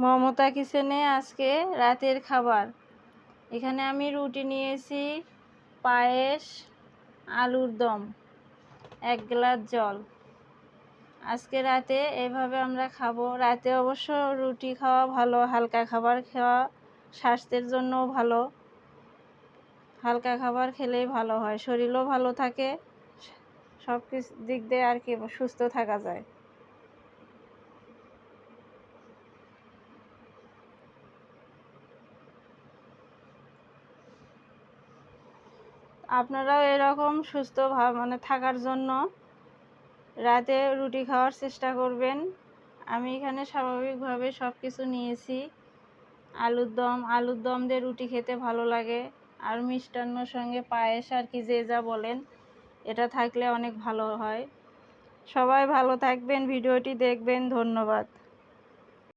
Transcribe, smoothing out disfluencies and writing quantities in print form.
মমতা কিচেনে আজকে রাতের খাবার। এখানে আমি রুটি নিয়েছি, পায়েস, আলুর দম, 1 গ্লাস জল। আজকে রাতে এভাবে আমরা খাবো। রাতে অবশ্য রুটি খাওয়া ভালো, হালকা খাবার খাওয়া স্বাস্থ্যের জন্যও ভালো। হালকা খাবার খেলেই ভালো হয়, শরীরও ভালো থাকে, সব কিছু দিক দিয়ে আর কি সুস্থ থাকা যায়। আপনারাও এরকম সুস্থ মানে থাকার জন্য রাতে রুটি খাওয়ার চেষ্টা করবেন। আমি এখানে স্বাভাবিকভাবে সব কিছু নিয়েছি। আলুর দম দিয়ে রুটি খেতে ভালো লাগে, আর মিষ্টান্নর সঙ্গে পায়েস আর কি যে যা বলেন, এটা থাকলে অনেক ভালো হয়। সবাই ভালো থাকবেন, ভিডিওটি দেখবেন। ধন্যবাদ।